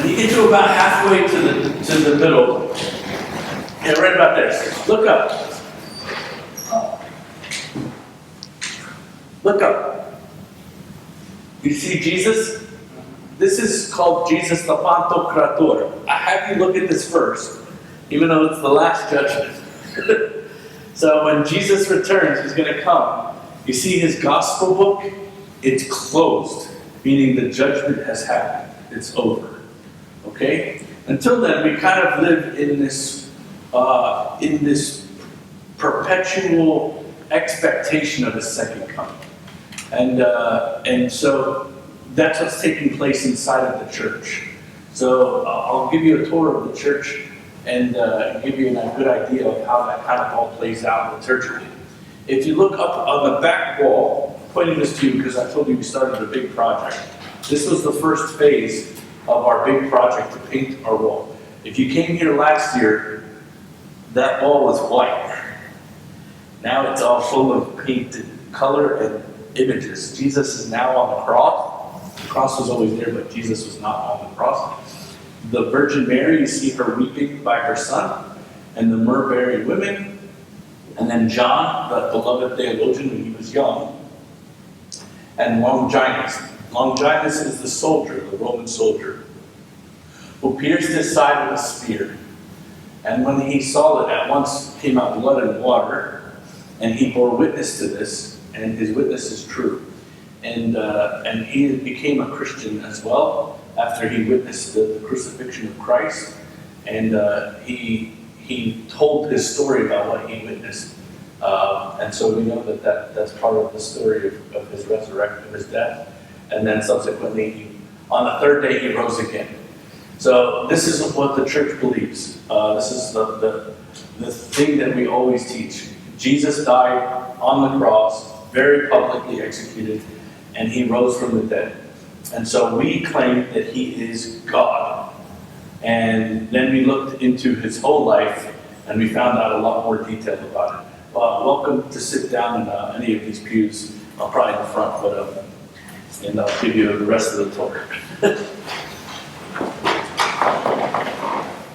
When you get to about halfway to the middle, yeah, right about there. Look up. Look up. You see Jesus? This is called Jesus the Pantocrator. I have you look at this first, even though it's the last judgment. So when Jesus returns, he's going to come. You see his gospel book? It's closed, meaning the judgment has happened. It's over. Okay? Until then, we kind of live in this perpetual expectation of his second coming. And so that's what's taking place inside of the church. So I'll give you a tour of the church and give you a good idea of how that kind of all plays out liturgically. If you look up on the back wall, I'm pointing this to you because I told you we started a big project. This was the first phase of our big project to paint our wall. If you came here last year, that wall was white. Now it's all full of painted color and images. Jesus is now on the cross. The cross was always there, but Jesus was not on the cross. The Virgin Mary, you see her weeping by her son, and the myrrh-bearing women, and then John, the beloved theologian when he was young, and Longinus. Longinus is the soldier, the Roman soldier, who pierced his side with a spear. And when he saw it, at once came out blood and water, and he bore witness to this, and his witness is true. And he became a Christian as well after he witnessed the crucifixion of Christ, and he told his story about what he witnessed. And so we know that's part of the story of his resurrection, of his death. And then subsequently, on the third day, he rose again. So this is what the church believes. This is the thing that we always teach. Jesus died on the cross, very publicly executed, and he rose from the dead. And so we claim that he is God. And then we looked into his whole life, and we found out a lot more detail about it. Welcome to sit down in any of these pews. I'll probably in the front, but and I'll give you the rest of the tour.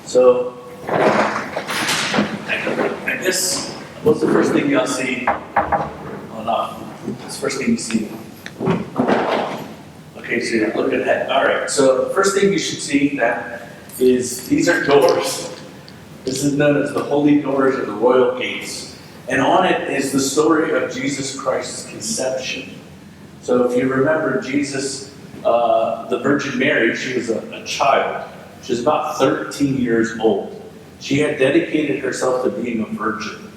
So, I guess, what's the first thing y'all see? Oh no, what's the first thing you see? Okay, so you're looking ahead. All right, so the first thing you should see that is these are doors. This is known as the holy doors or the royal gates. And on it is the story of Jesus Christ's conception. So if you remember Jesus, the Virgin Mary, she was a child. She was about 13 years old. She had dedicated herself to being a virgin.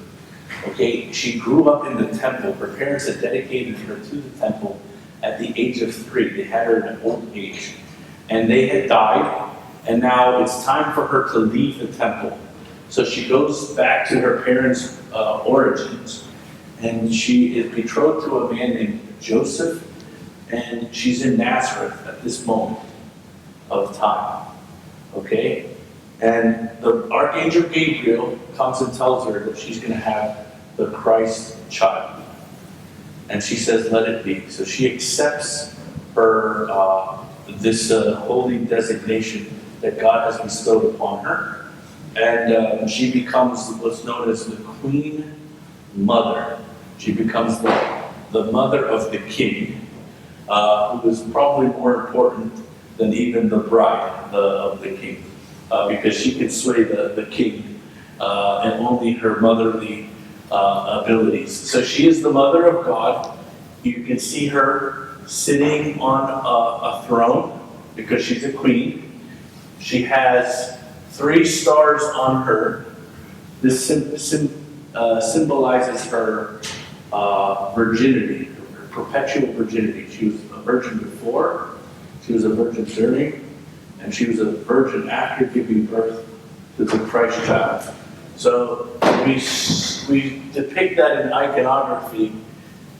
Okay, she grew up in the temple. Her parents had dedicated her to the temple at the age of 3. They had her in an old age. And they had died, and now it's time for her to leave the temple. So she goes back to her parents' origins, and she is betrothed to a man named Joseph, and she's in Nazareth at this moment of time. Okay? And the Archangel Gabriel comes and tells her that she's going to have the Christ child. And she says, let it be. So she accepts her this holy designation that God has bestowed upon her. And she becomes what's known as the Queen Mother. She becomes the mother of the king, who is probably more important than even the bride of the king, because she could sway the king and only her motherly abilities. So she is the mother of God. You can see her sitting on a throne because she's a queen. She has 3 stars on her. This symbolizes her virginity, her perpetual virginity. She was a virgin before, she was a virgin during, and she was a virgin after giving birth to the Christ child. So we depict that in iconography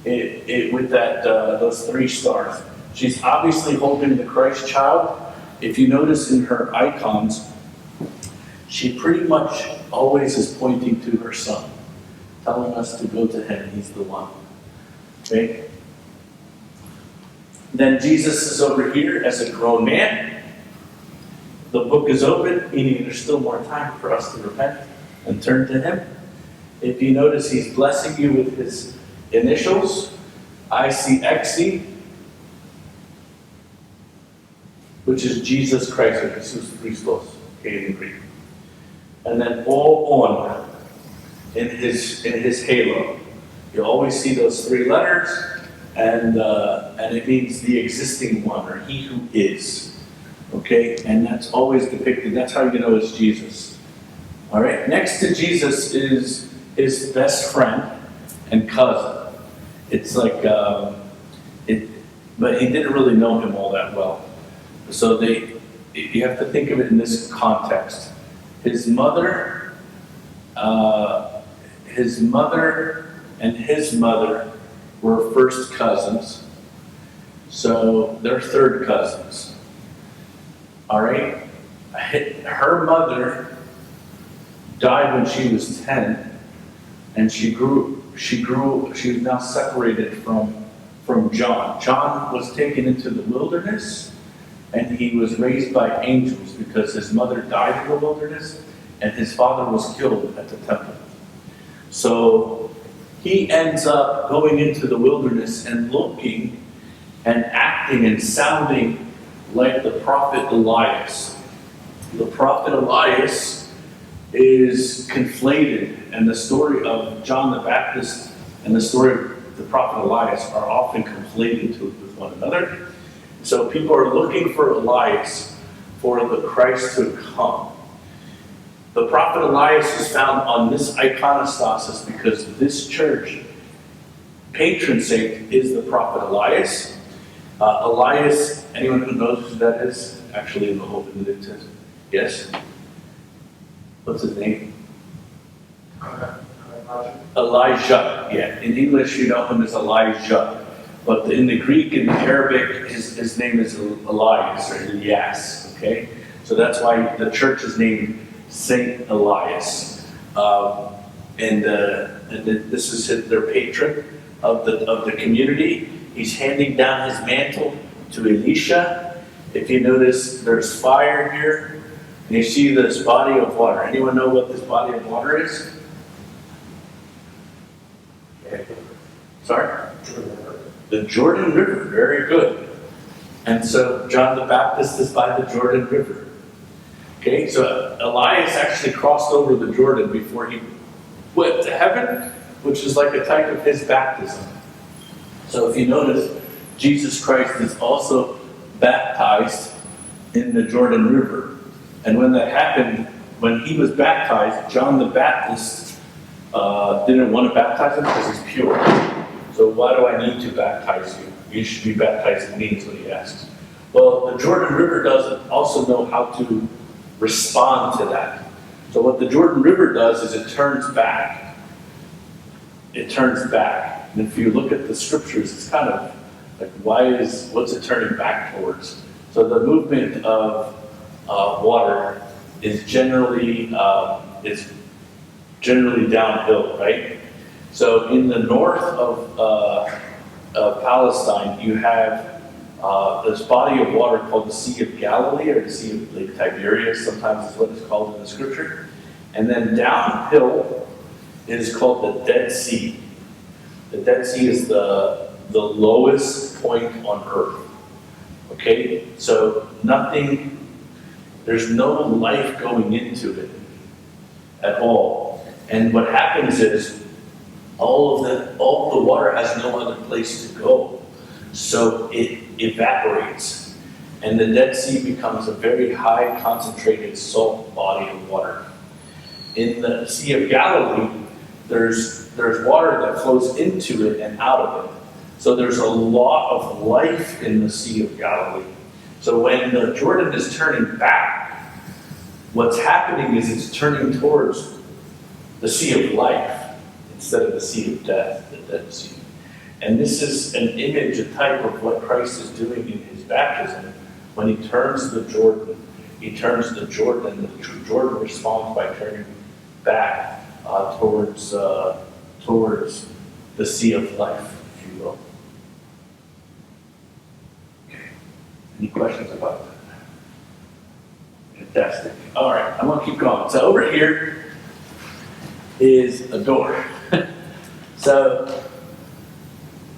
with those 3 stars. She's obviously holding the Christ child. If you notice in her icons, she pretty much always is pointing to her son, telling us to go to him. He's the one. Okay? Then Jesus is over here as a grown man. the book is open, meaning there's still more time for us to repent and turn to Him. If you notice, He's blessing you with His initials, ICXC, which is Jesus Christ or Jesus Christos, okay, in Greek. And then all on in his halo. You always see those three letters, and it means the existing one, or He who is. Okay, and that's always depicted. That's how you know it's Jesus. All right. Next to Jesus is his best friend and cousin. It's like but he didn't really know him all that well. So you have to think of it in this context. His mother and his mother were first cousins, so they're third cousins. All right? Her mother died when she was 10, and she was now separated from John. John was taken into the wilderness, and he was raised by angels because his mother died in the wilderness, and his father was killed at the temple. So he ends up going into the wilderness and looking and acting and sounding like the prophet Elias. The prophet Elias is conflated, and the story of John the Baptist and the story of the prophet Elias are often conflated with one another. So people are looking for Elias, for the Christ to come. The prophet Elias is found on this iconostasis because this church, patron saint, is the prophet Elias. Elias, anyone who knows who that is? Actually, in the Old Testament. Yes? What's his name? Elijah. Yeah. In English, you know him as Elijah. But in the Greek and the Arabic, his name is Elias or Elias. Okay? So that's why the church is named Saint Elias. And this is their patron of the community. He's handing down his mantle to Elisha. If you notice, there's fire here. And you see this body of water. Anyone know what this body of water is? Sorry? The Jordan River. Very good. And so John the Baptist is by the Jordan River. Okay, so Elias actually crossed over the Jordan before he went to heaven, which is like a type of his baptism. So if you notice, Jesus Christ is also baptized in the Jordan River. And when that happened, when he was baptized, John the Baptist didn't want to baptize him because he's pure. So why do I need to baptize you? You should be baptized in me, is what he asks. Well, the Jordan River doesn't also know how to respond to that. So what the Jordan River does is it turns back. It turns back. And if you look at the scriptures, it's kind of like, what's it turning back towards? So the movement of water is generally downhill, right? So in the north of Palestine, you have this body of water called the Sea of Galilee, or the Sea of Lake Tiberias, sometimes is what it's called in the scripture. And then downhill is called the Dead Sea. The Dead Sea is the lowest point on earth. Okay? So there's no life going into it at all. And what happens is all of the water has no other place to go. So it evaporates. And the Dead Sea becomes a very high concentrated salt body of water. In the Sea of Galilee, there's water that flows into it and out of it. So there's a lot of life in the Sea of Galilee. So when the Jordan is turning back, what's happening is it's turning towards the Sea of Life instead of the Sea of Death, the Dead Sea. And this is an image, a type of what Christ is doing in his baptism. When he turns the Jordan, and the Jordan responds by turning back towards the Sea of Life, if you will. Okay. Any questions about that? Fantastic. All right, I'm gonna keep going. So over here is a door. So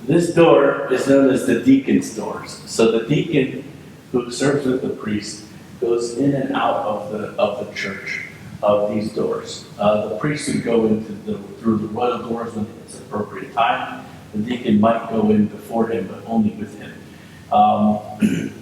this door is known as the deacon's doors. So the deacon who serves with the priest goes in and out of the church of these doors. The priest would go through the royal doors when it's appropriate time. The deacon might go in before him, but only with him.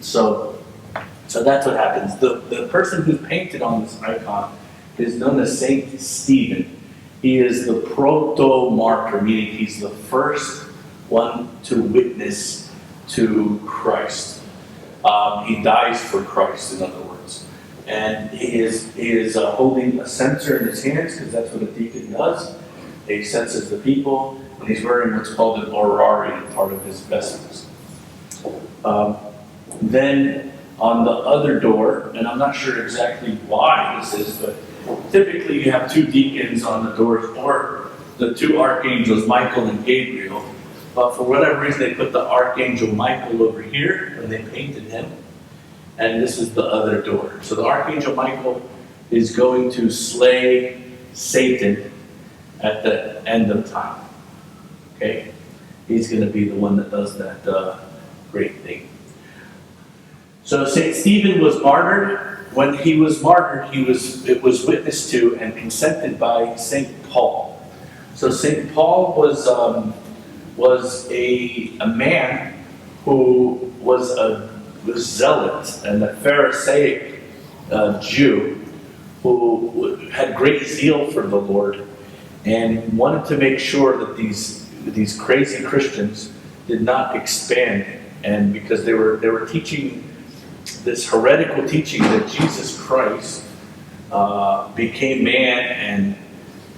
So that's what happens. The person who's painted on this icon is known as Saint Stephen. He is the proto-martyr, meaning he's the first one to witness to Christ. He dies for Christ, in other words. And he is holding a censer in his hands, because that's what a deacon does. He censes the people, and he's wearing what's called an orari, part of his vestments. Then on the other door, and I'm not sure exactly why this is, but typically you have two deacons on the doors, or the two archangels, Michael and Gabriel. But for whatever reason, they put the archangel Michael over here, and they painted him. And this is the other door. So the archangel Michael is going to slay Satan at the end of time. Okay? He's going to be the one that does that great thing. So St. Stephen was martyred. When he was martyred, it was witnessed to and consented by St. Paul. So St. Paul was a man who was a zealot and a Pharisaic Jew who had great zeal for the Lord and wanted to make sure that these crazy Christians did not expand, and because they were teaching this heretical teaching that Jesus Christ became man and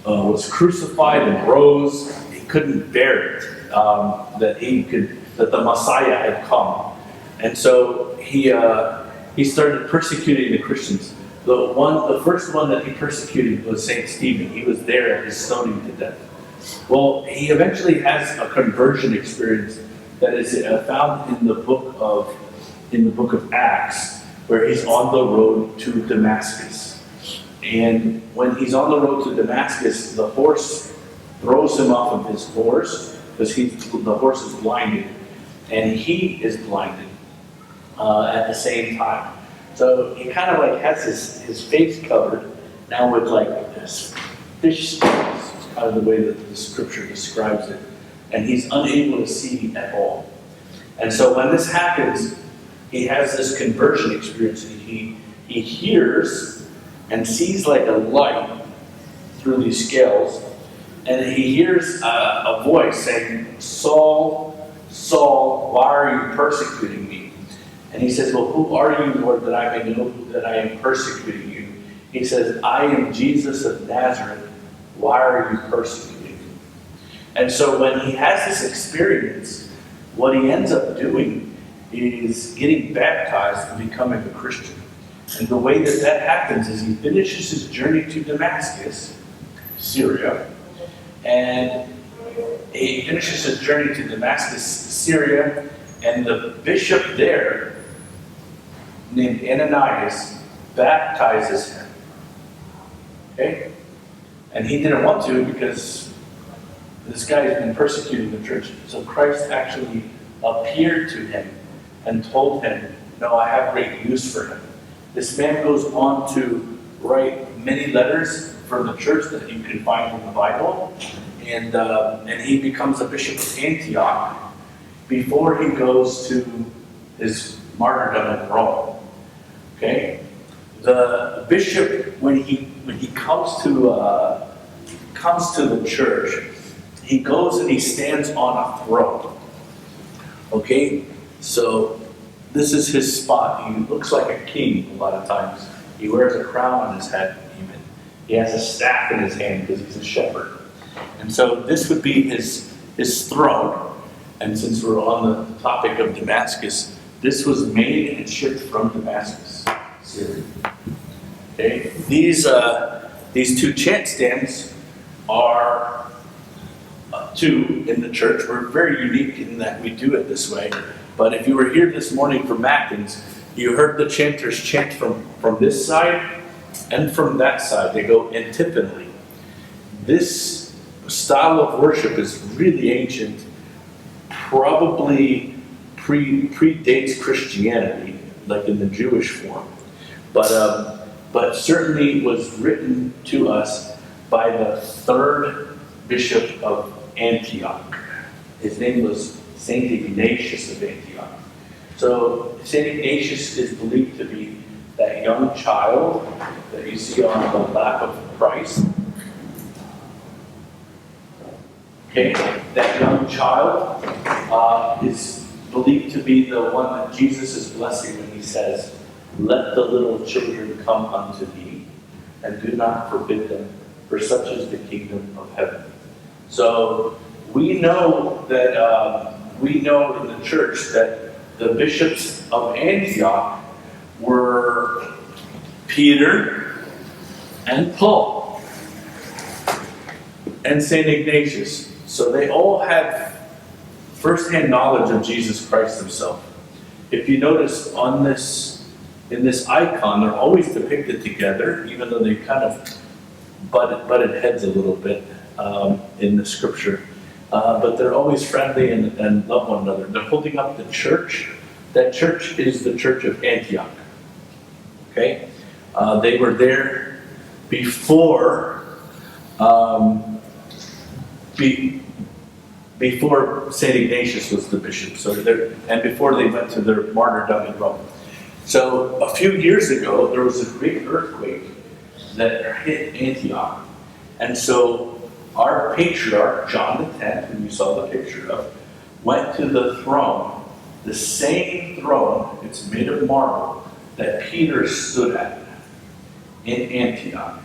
was crucified and rose. He couldn't bear it, that the Messiah had come. And so he started persecuting the Christians. The first one that he persecuted was St. Stephen. He was there at his stoning to death. Well, he eventually has a conversion experience that is found in the book of Acts, where he's on the road to Damascus. And when he's on the road to Damascus, the horse throws him off of his horse, because the horse is blinded, and he is blinded at the same time. So he kind of like has his face covered now with like this fish scales. It's kind of the way that the scripture describes it. And he's unable to see at all. And so when this happens, he has this conversion experience. He hears and sees like a light through these scales. And he hears a voice saying, "Saul, Saul, why are you persecuting me?" And he says, "Well, who are you, Lord, that I may know that I am persecuting you?" He says, "I am Jesus of Nazareth. Why are you persecuting me?" And so when he has this experience, what he ends up doing is getting baptized and becoming a Christian. And the way that happens is he finishes his journey to Damascus, Syria, and he finishes his journey to Damascus, Syria, and the bishop there, named Ananias, baptizes him. Okay? And he didn't want to, because this guy has been persecuting the church. So Christ actually appeared to him and told him, "No, I have great use for him." This man goes on to write many letters for the church that you can find in the Bible, and he becomes a bishop of Antioch before he goes to his martyrdom in Rome. Okay, the bishop, when he comes to the church, he goes and he stands on a throne. Okay, so this is his spot. He looks like a king a lot of times. He wears a crown on his head even. He has a staff in his hand because he's a shepherd. And so this would be his throne. And since we're on the topic of Damascus, this was made and shipped from Damascus, Syria. Okay, these two chant stands are two in the church. We're very unique in that we do it this way. But if you were here this morning for Matins, you heard the chanters chant from this side and from that side. They go antiphonally. This style of worship is really ancient, probably predates Christianity, like in the Jewish form, but certainly was written to us by the third bishop of Antioch. His name was Saint Ignatius of Antioch. So Saint Ignatius is believed to be that young child that you see on the lap of Christ. Okay, that young child is believed to be the one that Jesus is blessing when he says, "Let the little children come unto me, and do not forbid them, for such is the kingdom of heaven." So we know that we know in the church that the bishops of Antioch were Peter and Paul and Saint Ignatius. So they all had first-hand knowledge of Jesus Christ himself. If you notice on this, in this icon, they're always depicted together, even though they kind of butted heads a little bit in the scripture. But they're always friendly and love one another. They're holding up the church. That church is the church of Antioch. Okay? They were there before before Saint Ignatius was the bishop, and before they went to their martyrdom in Rome. So a few years ago, there was a great earthquake that hit Antioch, and so our patriarch John X, who you saw the picture of, went to the throne, the same throne. It's made of marble that Peter stood at in Antioch.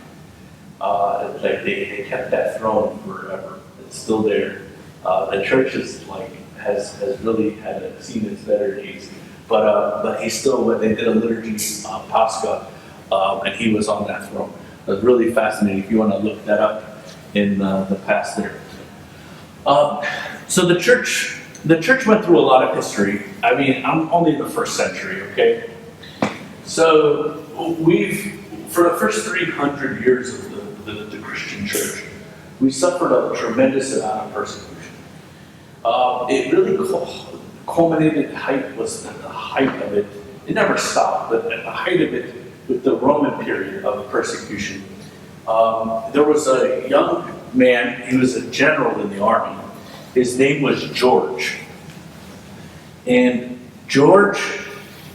Like they kept that throne forever. It's still there. The church is has really seen its better days, but he still went. They did a liturgy Pascha, and he was on that throne. It was really fascinating. If you want to look that up in the past there. So the church went through a lot of history. I mean, I'm only in the first century, okay? So for the first 300 years of the Christian church, we suffered a tremendous amount of persecution. It really culminated, the height of it. It never stopped, but at the height of it, with the Roman period of persecution, there was a young man, he was a general in the army. His name was George. And George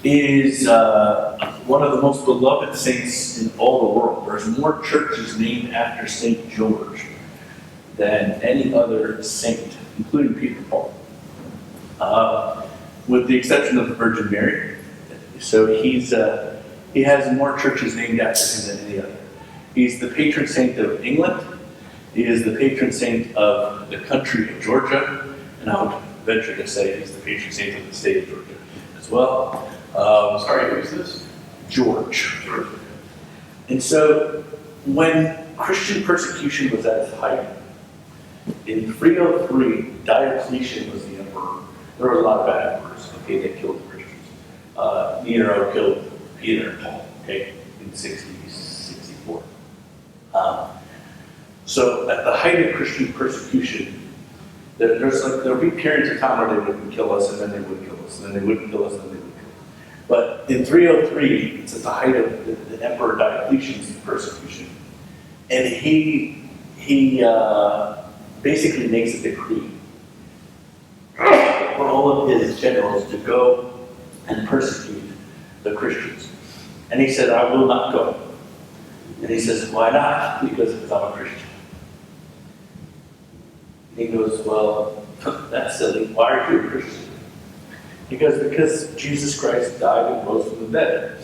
is one of the most beloved saints in all the world. There's more churches named after Saint George than any other saint, including Peter Paul, with the exception of the Virgin Mary. So he has more churches named after him than any other. He's the patron saint of England. He is the patron saint of the country of Georgia, and I would venture to say he's the patron saint of the state of Georgia as well. Sorry, who is this? George. And so when Christian persecution was at its height, in 303, Diocletian was the emperor. There were a lot of bad emperors, okay, that killed the Christians. Nero killed Peter and Paul, okay, in 64. So at the height of Christian persecution, there'll be periods of time where they wouldn't kill us, and then they would kill us, and then they wouldn't kill us, and then they would kill us. But in 303, it's at the height of the Emperor Diocletian's persecution, and he basically makes a decree for all of his generals to go and persecute the Christians. And he said, "I will not go." And he says, "Why not?" Because I'm a Christian. He goes, "Well, that's silly. Why are you a Christian?" He goes, "Because Jesus Christ died and rose from the dead."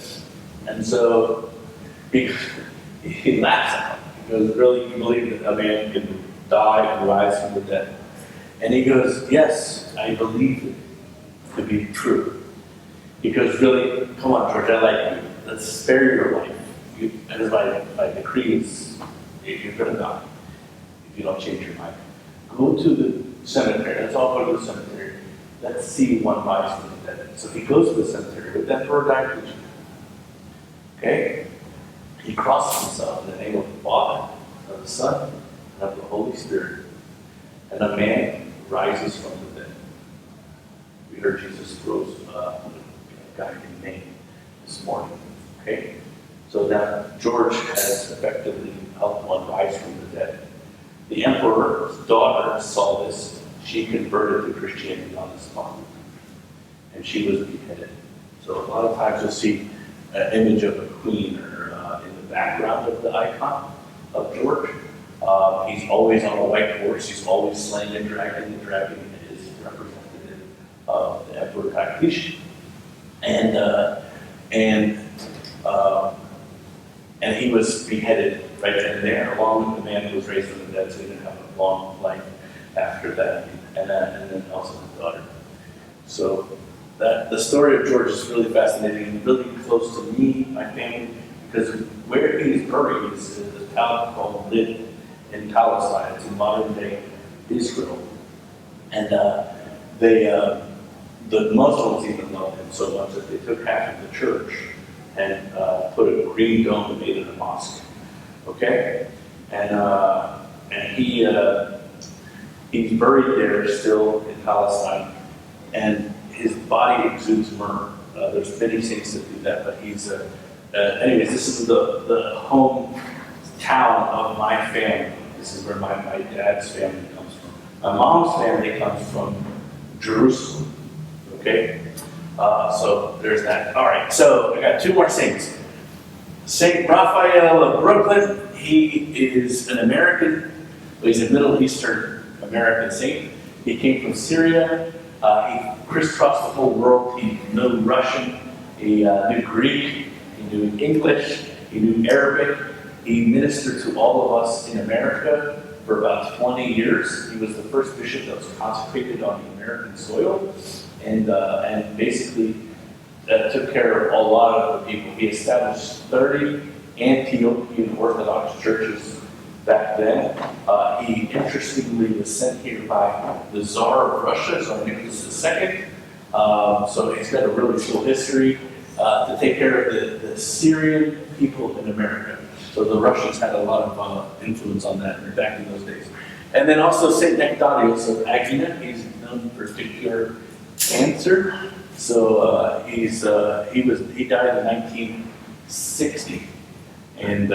And so he laughs at him. He goes, "Really, you believe that a man can die and rise from the dead?" And he goes, "Yes, I believe it to be true." He goes, "Really? Come on, George, I like you. Let's spare your life. And my decree is, you're going to die if you don't change your mind. Go to the cemetery." Let's all go to the cemetery. let's see one rise from the dead. So he goes to the cemetery with Emperor Diocletian. Okay? He crosses himself in the name of the Father, of the Son, and of the Holy Spirit. And a man rises from the dead. We heard Jesus rose a guy named Name this morning. Okay? So now George has effectively helped one rise from the dead. The emperor's daughter saw this. She converted to Christianity on the spot. And she was beheaded. So a lot of times you'll see an image of a queen or in the background of the icon of George. He's always on a white horse. He's always slaying a dragon. The dragon is representative of the Emperor Diocletian. And he was beheaded right then and there, along with the man who was raised from the dead, so he didn't have a long life after that, and then also his daughter. So the story of George is really fascinating and really close to me, my family, because where he is buried is a town called Lid in Palestine. It's in modern day Israel. And the Muslims even loved him so much that they took half of the church and put a green dome and made it a mosque. Okay? And he's buried there still in Palestine, and his body exudes myrrh. There's many saints that do that, but he's anyways, this is the home town of my family. This is where my dad's family comes from. My mom's family comes from Jerusalem. Okay? So there's that. All right, so I got two more saints. Saint Raphael of Brooklyn. He is an American. He's a Middle Eastern American saint. He came from Syria. He crisscrossed the whole world. He knew Russian. He knew Greek. He knew English. He knew Arabic. He ministered to all of us in America for about 20 years. He was the first bishop that was consecrated on the American soil, and basically took care of a lot of the people. He established 30 Antiochian Orthodox churches back then. He interestingly was sent here by the Tsar of Russia, Tsar Nicholas II. So he's got a really cool history to take care of the Syrian people in America. So the Russians had a lot of influence on that back in those days. And then also Saint Demetrius of Atlanta. He's known for cure cancer. So he died in 1960, and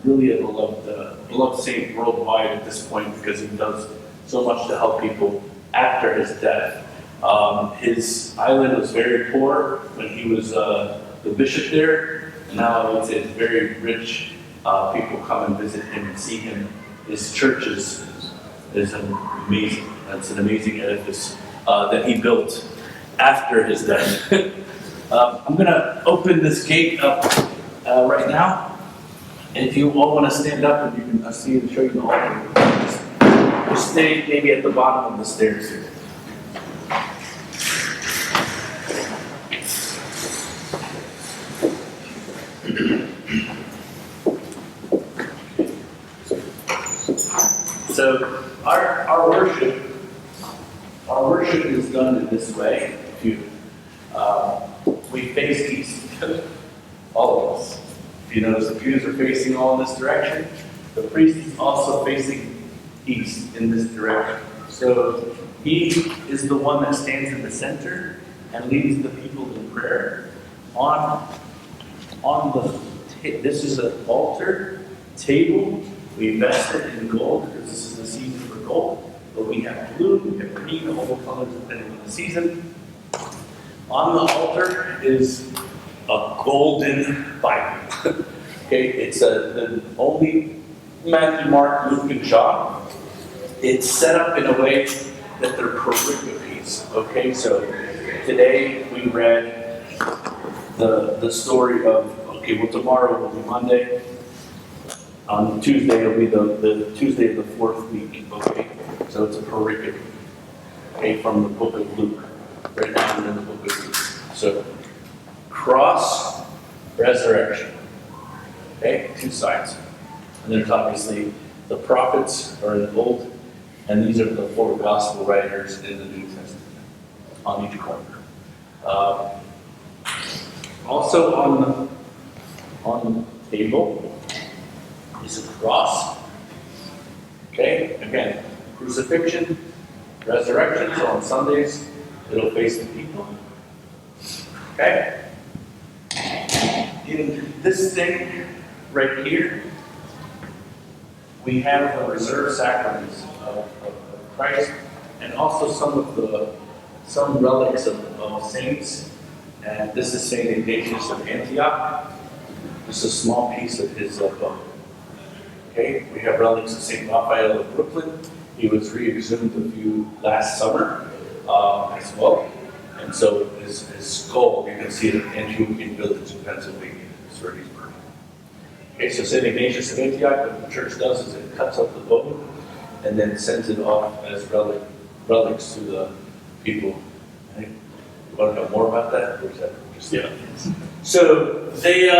really a beloved saint worldwide at this point because he does so much to help people after his death. His island was very poor when he was the bishop there, and now I would say it's very rich. People come and visit him and see him. His church is amazing. It's an amazing edifice that he built after his death. I'm going to open this gate up right now. And if you all want to stand up, and you can see and show you the altar, just stay maybe at the bottom of the stairs here. So our worship is done in this way. We face east, all of us. If you notice, the pews are facing all in this direction. The priest is also facing east in this direction. So he is the one that stands in the center and leads the people in prayer. This is an altar table. We invest it in gold because this is the season for gold. But we have blue, we have green, all the colors depending on the season. On the altar is a golden Bible. Okay, it's the only Matthew, Mark, Luke, and John. It's set up in a way that they're pericopes. Okay, so today we read the story of, tomorrow will be Monday. On Tuesday it'll be the Tuesday of the fourth week. Okay, so it's a pericope. Okay, from the book of Luke. Right now I'm in the book of Luke. So cross, resurrection. Okay, two sides. And there's obviously the prophets are in the Old And these are the 4 gospel writers in the New Testament on each corner. Also on the table is a cross. Okay, again, crucifixion, resurrection, so on Sundays it'll face the people. Okay? In this thing right here, we have the reserved sacraments of Christ, and also some relics of saints. And this is Saint Ignatius of Antioch. This is a small piece of his bone. Okay, we have relics of Saint Raphael of Brooklyn. He was re-exhumed last summer as well. And so his skull, you can see it in Antiochian village in Pennsylvania. That's where he's buried. Okay, so Saint Ignatius of Antioch, what the church does is it cuts up the bone and then sends it off as relics to the people. Right? You want to know more about that? Or is that just So they,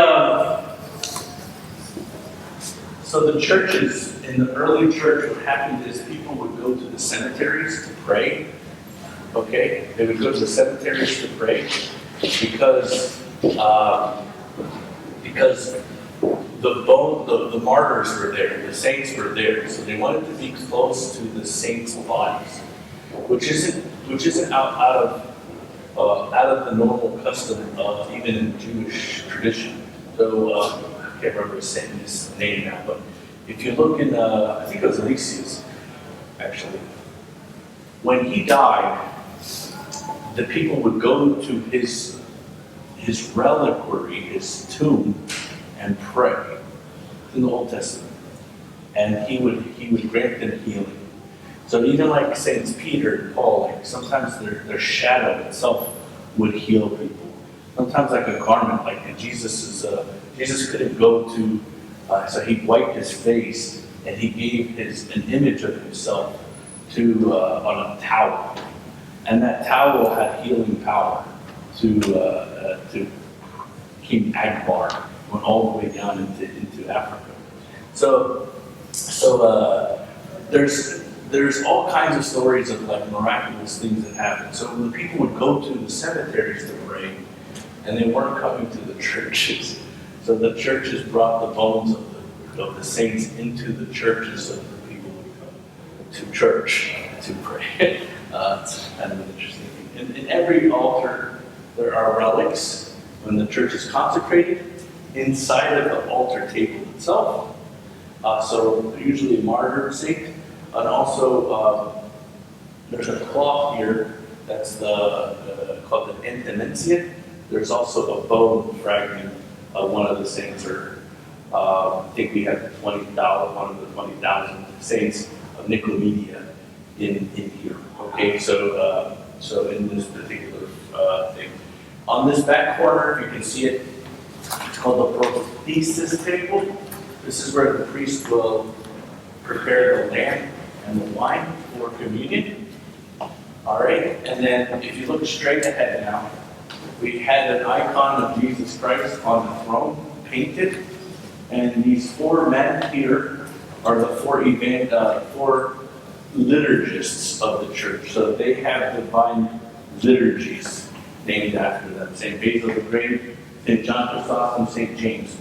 so the churches in the early church, what happened is people would go to the cemeteries to pray. Okay, they would go to the cemeteries to pray because the martyrs were there, the saints were there, so they wanted to be close to the saints' bodies, which isn't out of the normal custom of even in Jewish tradition. So I can't remember his name now, but if you look in, I think it was Elias, actually, when he died, the people would go to his reliquary, his tomb, and pray in the Old Testament, and he would grant them healing. So even like Saints Peter and Paul, like sometimes their shadow itself would heal people. Sometimes like a garment, like Jesus couldn't go to, so he wiped his face and he gave an image of himself to on a towel, and that towel had healing power to King Akbar, went all the way down into Africa. So there's all kinds of stories of like miraculous things that happen. So when people would go to the cemeteries to pray, and they weren't coming to the churches, so the churches brought the bones of the saints into the churches so that people would come to church to pray. It's kind of an interesting thing. In every altar, there are relics. When the church is consecrated, inside of the altar table itself. So usually a martyr saint, and also there's a cloth here that's called the Antiochian. There's also a bone fragment of one of the saints, or I think we have 20,000, one of the 20,000 saints of Nicomedia in here. Okay, so in this particular thing. On this back corner, you can see it. It's called the prothesis table. This is where the priest will prepare the lamb and the wine for communion. All right, and then if you look straight ahead now, we had an icon of Jesus Christ on the throne, painted, and these 4 men here are the 4 liturgists of the church. So they have divine liturgies named after them. St. Basil the Great, St. John Chrysostom, St. James.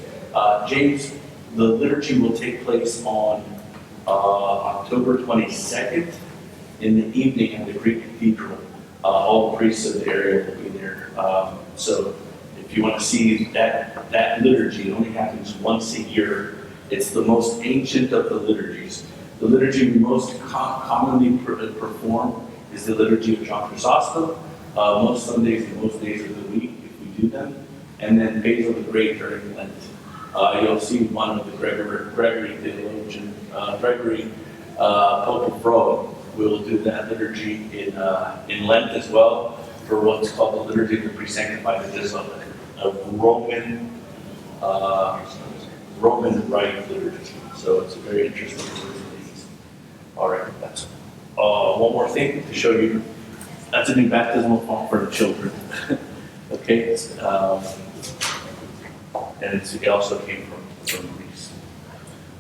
The liturgy will take place on October 22nd in the evening at the Greek Cathedral. All the priests of the area will be there. So if you want to see that liturgy, it only happens once a year. It's the most ancient of the liturgies. The liturgy we most commonly perform is the liturgy of John Chrysostom. Most Sundays and most days of the week, if we do them. And then Basil the Great during Lent. You'll see one of the Gregory theologian, Pope of Rome, will do that liturgy in Lent as well, for what's called the Liturgy of the Pre-Sanctified, which is a Roman Rite liturgy. So it's a very interesting liturgy. All right, that's one more thing to show you. That's a new baptismal font for the children. Okay, and it also came from Greece.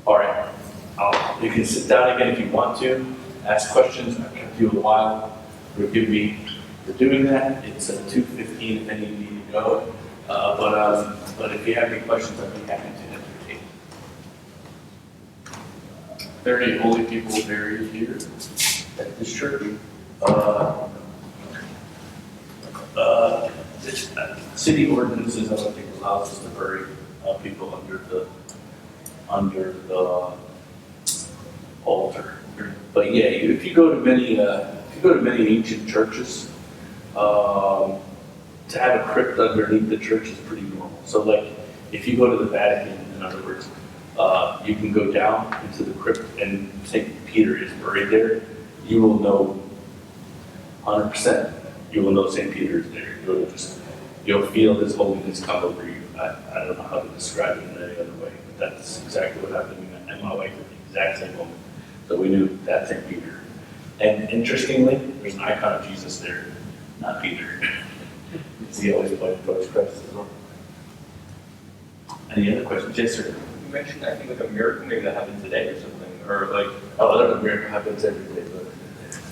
All right, you can sit down again if you want to. ask questions. I've kept you a while. Forgive me for doing that. It's 2:15 if any of you need to go. But if you have any questions, I'd be happy to entertain. Are there any holy people buried here? At this church, city ordinances, I don't think allows us to bury people under the altar. But yeah, if you go to many ancient churches, to have a crypt underneath the church is pretty normal. So like, if you go to the Vatican, in other words, you can go down into the crypt and St. Peter is buried there. You will know 100%. You will know St. Peter is there. You'll feel His holiness come over you. I don't know how to describe it in any other way, but that's exactly what happened to me and my wife at the exact same moment. So we knew that's St. Peter. And interestingly, there's an icon of Jesus there, not Peter. He always pointed towards Christ as well. Any other questions? Yes, sir. You mentioned, I think, like a miracle maybe that happened today or something, or like. Oh, that miracle happens every day.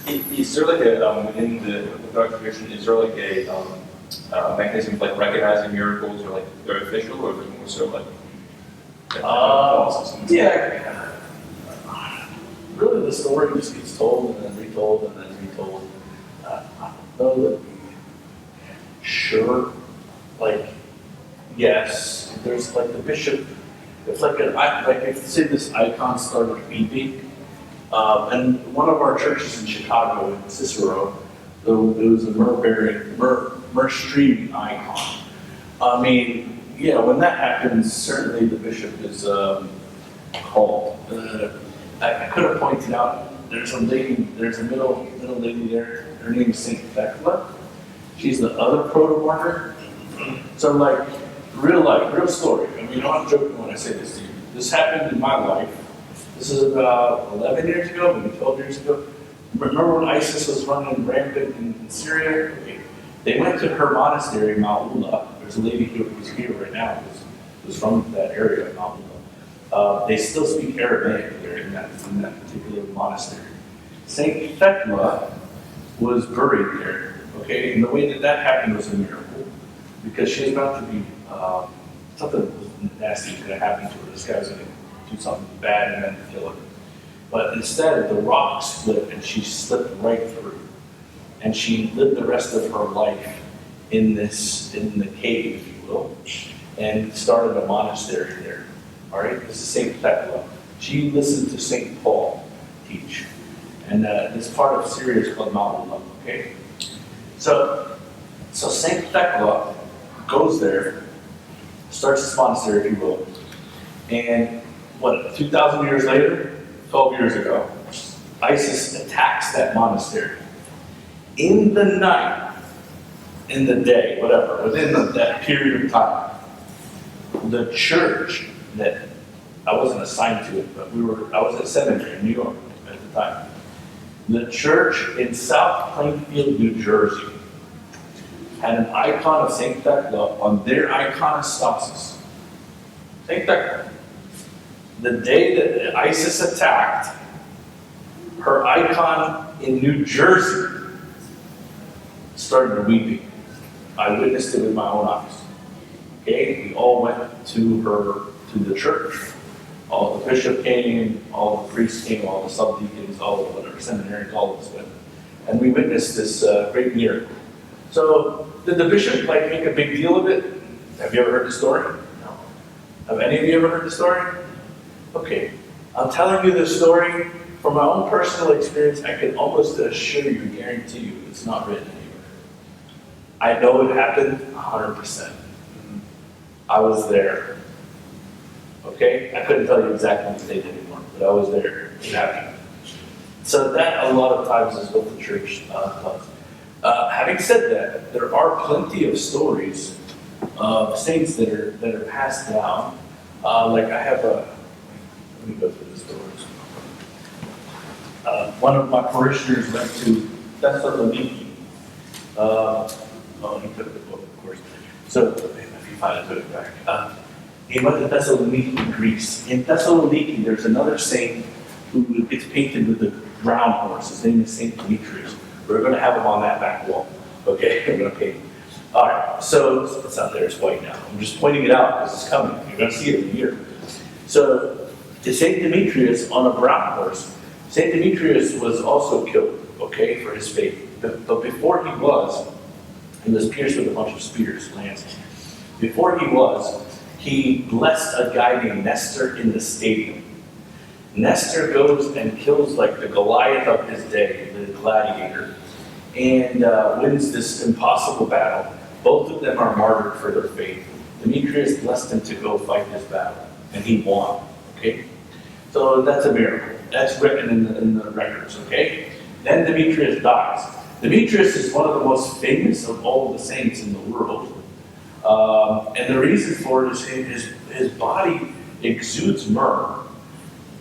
Is there like a within the Orthodox tradition? Is there like a mechanism for like recognizing miracles, or like they're official, or is it more so like? Yeah. Really, the story just gets told and then retold and then retold. I don't know that we sure. Like, yes, there's like the bishop. It's like if say this icon started weeping. And one of our churches in Chicago, in Cicero, it was a myrrh streaming icon. I mean, yeah, when that happens, certainly the bishop is called. I could have pointed out there's a middle lady there. Her name is Saint Thecla. She's the other proto-martyr. So like, real story. I mean, I'm not joking when I say this to you. This happened in my life. This is about 11 years ago, maybe 12 years ago. Remember when ISIS was running rampant in Syria? Okay. They went to her monastery, Ma'ula. There's a lady who's here right now who's from that area, Ma'ula. They still speak Aramaic there in that particular monastery. Saint Thecla was buried there. Okay, and the way that happened was a miracle, because she was about to be something nasty was going to happen to her. This guy was going to do something bad and then kill her. But instead, the rock split and she slipped right through. And she lived the rest of her life in the cave, if you will, and started a monastery there. All right, this is Saint Thecla. She listened to Saint Paul teach, and this part of Syria is called Ma'ula. Okay, so Saint Thecla goes there, starts this monastery, if you will, and 2,000 years later, 12 years ago, ISIS attacks that monastery. In the night, in the day, whatever, within that period of time, the church that I wasn't assigned to it, but I was at seminary in New York at the time. The church in South Plainfield, New Jersey, had an icon of Saint Thecla on their iconostasis. Saint Thecla. The day that ISIS attacked, her icon in New Jersey started weeping. I witnessed it with my own eyes. Okay, we all went to the church. All the bishop came, all the priests came, all the subdeacons, all the whatever seminaries, all of us went, and we witnessed this great miracle. So, did the bishop make a big deal of it? Have you ever heard the story? No. Have any of you ever heard the story? Okay, I'm telling you this story from my own personal experience. I can almost assure you, guarantee you, it's not written anywhere. I know it happened 100%. I was there. Okay? I couldn't tell you exactly what they did anymore, but I was there. It happened. So that, a lot of times, is what the church does. Having said that, there are plenty of stories of saints that are passed down. Like I have let me go through the stories. One of my parishioners went to Thessaloniki. He took the book, of course. So, if you find it, put it back. He went to Thessaloniki, Greece. In Thessaloniki, there's another saint who gets painted with the brown horse. His name is Saint Demetrius. We're going to have him on that back wall. Okay, I'm going to paint him. All right, so it's not there, it's white now. I'm just pointing it out because it's coming. You're going to see it in a year. So, Saint Demetrius on a brown horse. Saint Demetrius was also killed, okay, for his faith. But before he was pierced with a bunch of spears, lances. Before he blessed a guy named Nestor in the stadium. Nestor goes and kills like the Goliath of his day, the gladiator, and wins this impossible battle. Both of them are martyred for their faith. Demetrius blessed him to go fight this battle, and he won, okay? So that's a miracle. That's written in the records, okay? Then Demetrius dies. Demetrius is one of the most famous of all the saints in the world. And the reason for it is his body exudes myrrh.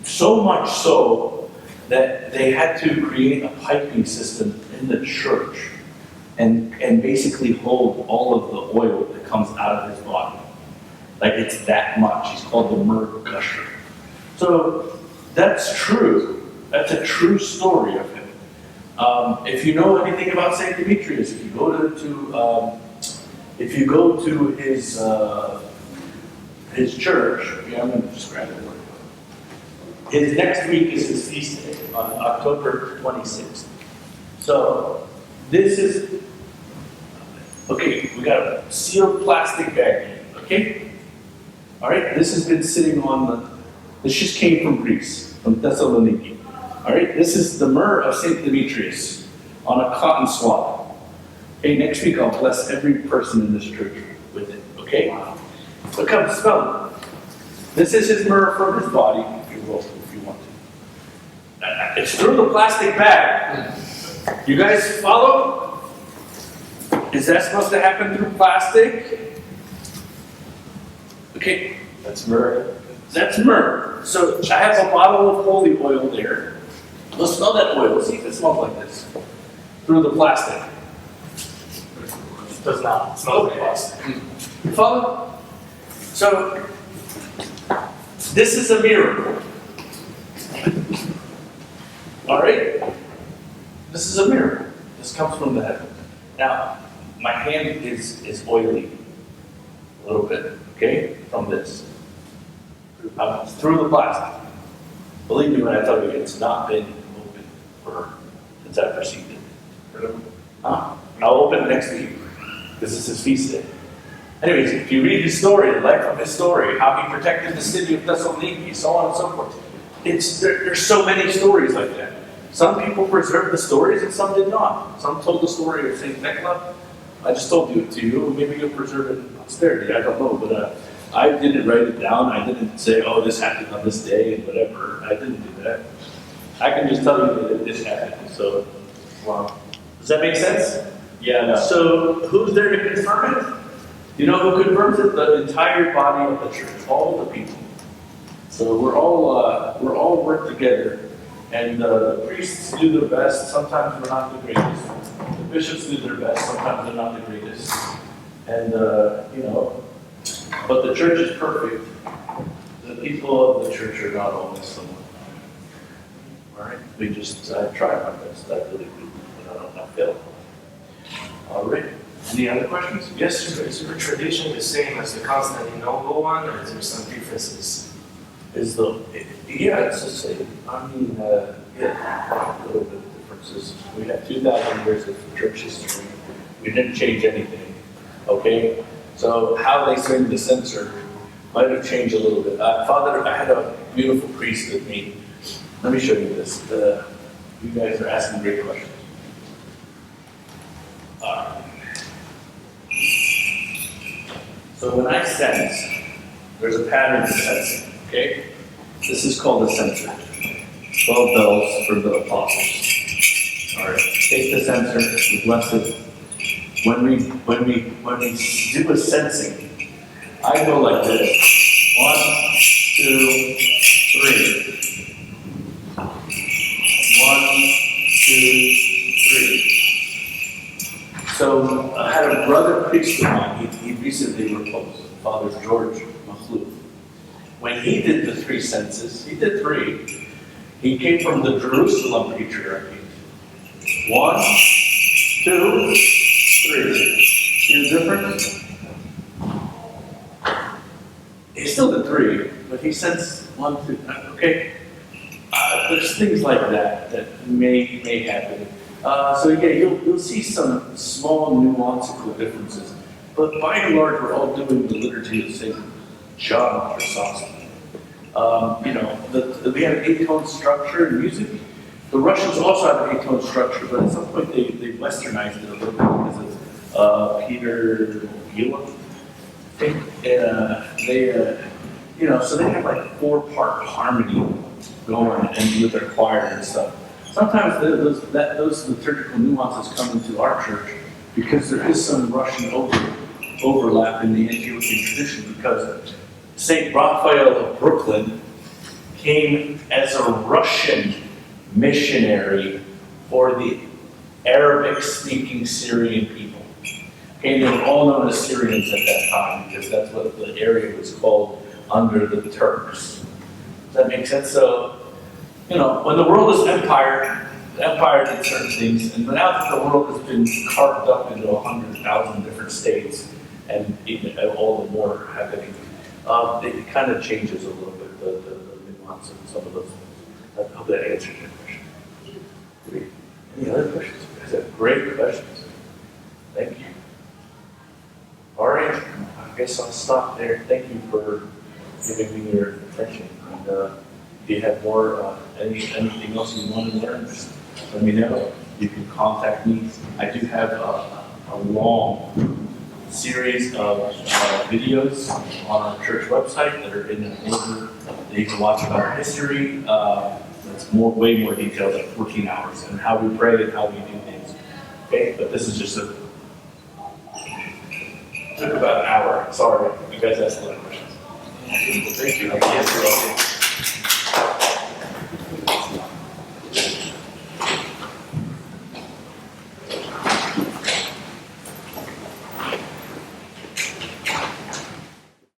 So much so that they had to create a piping system in the church and basically hold all of the oil that comes out of his body. Like it's that much. He's called the myrrh gusher. So that's true. That's a true story of him. If you know anything about Saint Demetrius, if you go to his church, yeah, I'm going to just grab it. His next week is his feast day on October 26th. So this is okay. We got a sealed plastic bag here. Okay. All right. This has been sitting on the. This just came from Greece, from Thessaloniki. All right. This is the myrrh of Saint Demetrius on a cotton swab. Okay. Next week I'll bless every person in this church with it. Okay. So come smell it. This is his myrrh from his body. If you want to. It's through the plastic bag. You guys follow? Is that supposed to happen through plastic? Okay. That's myrrh. That's myrrh. So I have a bottle of holy oil there. Let's smell that oil. See if it smells like this. Through the plastic. It does not. It smells like plastic. You follow? So, this is a miracle. All right? This is a miracle. This comes from the heaven. Now, my hand is oily. A little bit, okay? From this. Through the plastic. Believe me when I tell you, it's not been open since I received it. I'll open it next week. This is his feast day. Anyways, if you read his story, the life of his story, how he protected the city of Thessaloniki, so on and so forth, there's so many stories like that. Some people preserved the stories and some did not. Some told the story of St. Thecla. I just told it to you. Maybe you'll preserve it in posterity. I don't know. But I didn't write it down. I didn't say, oh, this happened on this day and whatever. I didn't do that. I can just tell you that this happened. So, wow. Does that make sense? Yeah, no. So, who's there to confirm it? You know who confirms it? The entire body of the church, all the people. So we're all work together, and the priests do their best. Sometimes we're not the greatest. The bishops do their best. Sometimes they're not the greatest. And but the church is perfect. The people of the church are not always someone. All right. I try my best. I really do, but I don't know fail. All right. Any other questions? Yes, sir. Is your tradition the same as the Constantinople one, or is there some differences? It's the same. I mean, yeah, a little bit of differences. We have 2,000 years of church history. We didn't change anything, okay? So how they swing the censer might have changed a little bit. Father, I had a beautiful priest with me. Let me show you this. You guys are asking great questions. So when I sense, there's a pattern to sensing, okay? This is called a censer. 12 bells for the apostles. All right, take the censer, we bless it. When we do a sensing, I go like this. 1, 2, 3. 1, 2, 3. So I had a brother priest of mine, he recently reposed, Father George Makhlouf. When he did the 3 senses, he did 3, He came from the Jerusalem patriarchy. 1, 2, 3. See the difference? He still did 3, but he sends 1, 2, okay? There's things like that may happen. So yeah, you'll see some small nuanceable differences, but by and large, we're all doing the liturgy of St. John Chrysostom. We have an 8-tone structure in music. The Russians also have an 8-tone structure, but at some point they westernized it a little bit because of Peter Gila, I think. So they have like 4-part harmony going and with their choir and stuff. Sometimes those liturgical nuances come into our church because there is some Russian overlap in the Antiochian tradition, because St. Raphael of Brooklyn came as a Russian missionary for the Arabic-speaking Syrian people. Okay, they were all known as Syrians at that time because that's what the area was called under the Turks. Does that make sense? So, when the world was empire, the empire did certain things, and now that the world has been carved up into 100,000 different states, and even all the more happening, it kind of changes a little bit, the nuance of some of those things. I hope that answers your question. Any other questions? You guys have great questions. Thank you. All right, I guess I'll stop there. Thank you for giving me your attention. And if you have more, anything else you want to learn, just let me know. You can contact me. I do have a long series of videos on our church website that are in an order that you can watch about our history. That's way more detailed, like 14 hours, and how we pray and how we do things. Okay, but this is just took about an hour. Sorry, you guys asked a lot of questions. Thank you. Yes, you're welcome.